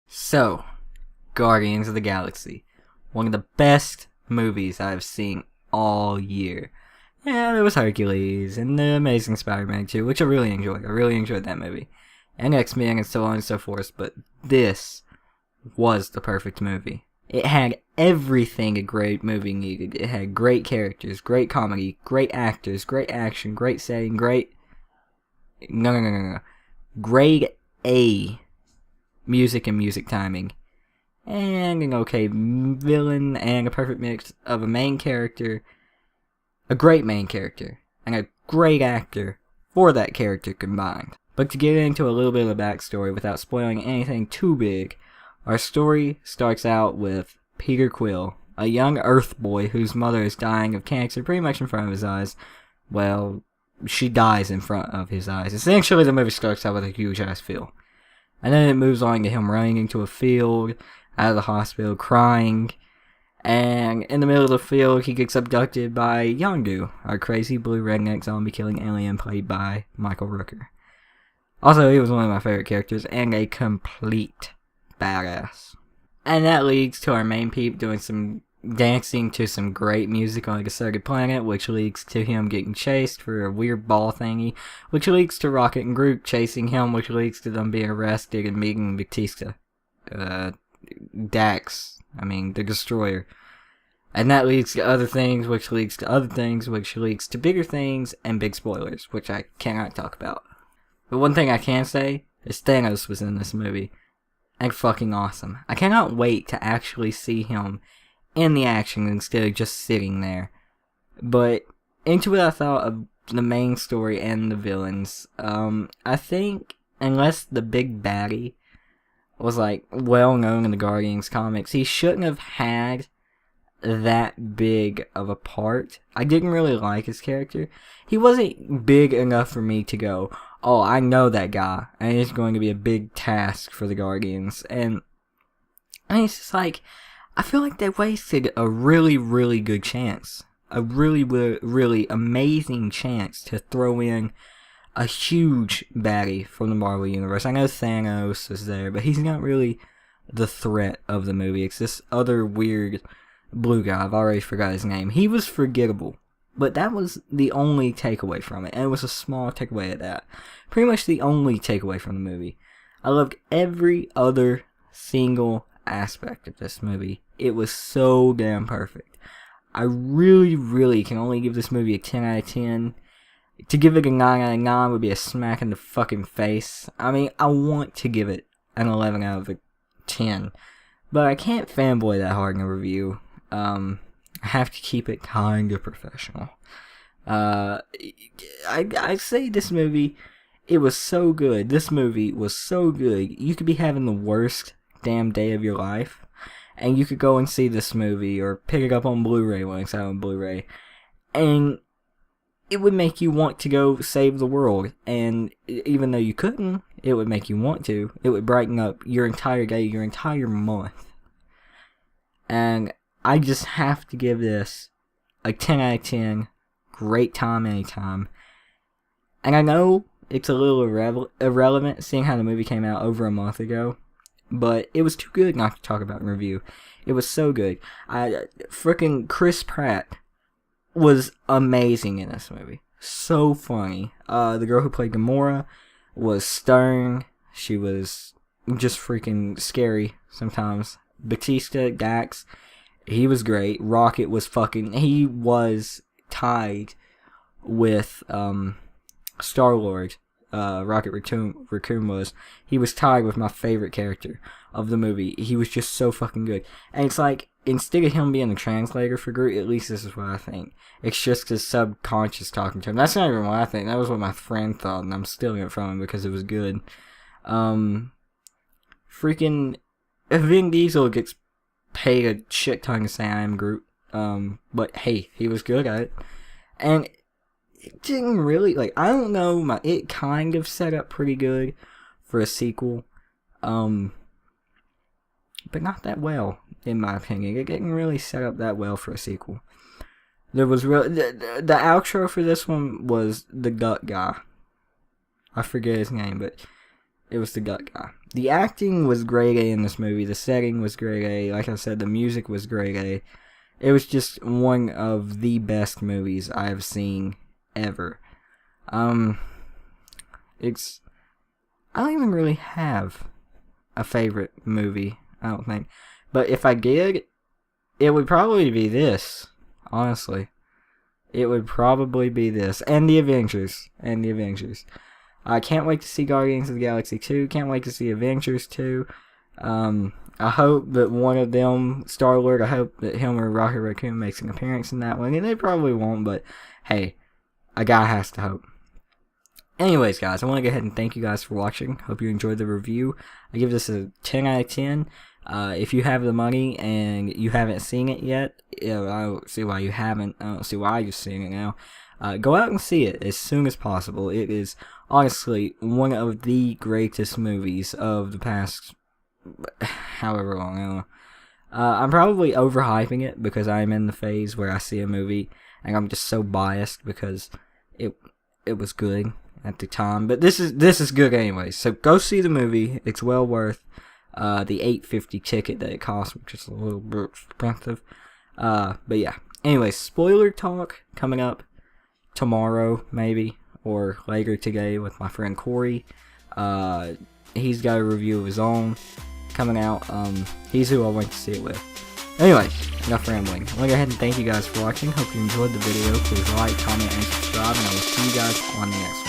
So, Guardians of the Galaxy. One of the best movies I've seen all year. Yeah, there was Hercules and The Amazing Spider-Man 2, which I really enjoyed. I really enjoyed that movie. And X-Men and so on and so forth, but this was the perfect movie. It had everything a great movie needed. It had great characters, great comedy, great actors, great action, great setting, great... No. Grade A music and music timing. And an okay villain and a perfect mix of a main character, a great main character, and a great actor for that character combined. But to get into a little bit of the backstory without spoiling anything too big, our story starts out with Peter Quill, a young Earth boy whose mother is dying of cancer pretty much in front of his eyes. Well, she dies in front of his eyes. Essentially, the movie starts out with a huge ass field. And then it moves on to him running into a field, out of the hospital, crying. And in the middle of the field, he gets abducted by Yondu, our crazy blue redneck zombie killing alien played by Michael Rooker. Also, he was one of my favorite characters and a complete badass. And that leads to our main peep doing some dancing to some great music on a deserted planet, which leads to him getting chased for a weird ball thingy, which leads to Rocket and Groot chasing him, which leads to them being arrested and meeting Batista. The Destroyer. And that leads to other things, which leads to other things, which leads to bigger things and big spoilers, which I cannot talk about. But one thing I can say is Thanos was in this movie. And fucking awesome. I cannot wait to actually see him in the action instead of just sitting there. But into what I thought of the main story and the villains, I think unless the big baddie was like well known in the Guardians comics, he shouldn't have had that big of a part. I didn't really like his character. He wasn't big enough for me to go, oh, I know that guy, and it's going to be a big task for the Guardians. And it's just like, I feel like they wasted a really, really good chance. A really, really amazing chance to throw in a huge baddie from the Marvel Universe. I know Thanos is there, but he's not really the threat of the movie. It's this other weird blue guy. I've already forgot his name. He was forgettable. But that was the only takeaway from it. And it was a small takeaway at that. Pretty much the only takeaway from the movie. I loved every other single aspect of this movie. It was so damn perfect. I really, really can only give this movie a 10 out of 10. To give it a 9 out of 9 would be a smack in the fucking face. I mean, I want to give it an 11 out of 10. But I can't fanboy that hard in a review. I have to keep it kind of professional. I say this movie, it was so good. This movie was so good. You could be having the worst damn day of your life, and you could go and see this movie, or pick it up on Blu-ray when it's out on Blu-ray, and it would make you want to go save the world. And even though you couldn't, it would make you want to. It would brighten up your entire day, your entire month. And I just have to give this a 10 out of 10. Great time anytime. And I know it's a little irrelevant seeing how the movie came out over a month ago. But it was too good not to talk about in review. It was so good. Frickin' Chris Pratt was amazing in this movie. So funny. The girl who played Gamora was stern. She was just freaking scary sometimes. Batista, Dax, he was great. Rocket was he was tied with Star-Lord. Rocket Raccoon was. He was tied with my favorite character of the movie. He was just so fucking good. And it's like, instead of him being the translator for Groot, at least this is what I think. It's just his subconscious talking to him. That's not even what I think. That was what my friend thought, and I'm stealing it from him because it was good. Freaking Vin Diesel gets paid a shit ton to say I am Groot. But hey, he was good at it. And it didn't really, I don't know, it kind of set up pretty good for a sequel. But not that well, in my opinion. It didn't really set up that well for a sequel. There was the outro for this one was the duck guy. I forget his name, but It was the gut guy. The acting was grade A in this movie. The setting was grade A. Like I said, the music was grade A. It was just one of the best movies I have seen ever. It's... I don't even really have a favorite movie, I don't think. But if I did, it would probably be this, honestly. It would probably be this. And The Avengers. I can't wait to see Guardians of the Galaxy 2. Can't wait to see Avengers 2. I hope that one of them, Star-Lord, I hope that him or Rocket Raccoon makes an appearance in that one. And they probably won't, but hey, a guy has to hope. Anyways, guys, I want to go ahead and thank you guys for watching. Hope you enjoyed the review. I give this a 10 out of 10. If you have the money and you haven't seen it yet, I don't see why you haven't. I don't see why you're seeing it now. Go out and see it as soon as possible. It is honestly one of the greatest movies of the past however long. I don't know. I'm probably overhyping it because I'm in the phase where I see a movie and I'm just so biased because it was good at the time. But this is good anyway. So go see the movie. It's well worth the $8.50 ticket that it costs, which is a little bit expensive. But yeah. Anyway, spoiler talk coming up tomorrow, maybe, or later today with my friend Corey. He's got a review of his own coming out. He's who I went to see it with. Anyway, enough rambling. I'm gonna go ahead and thank you guys for watching. Hope you enjoyed the video. Please like, comment, and subscribe, and I will see you guys on the next one.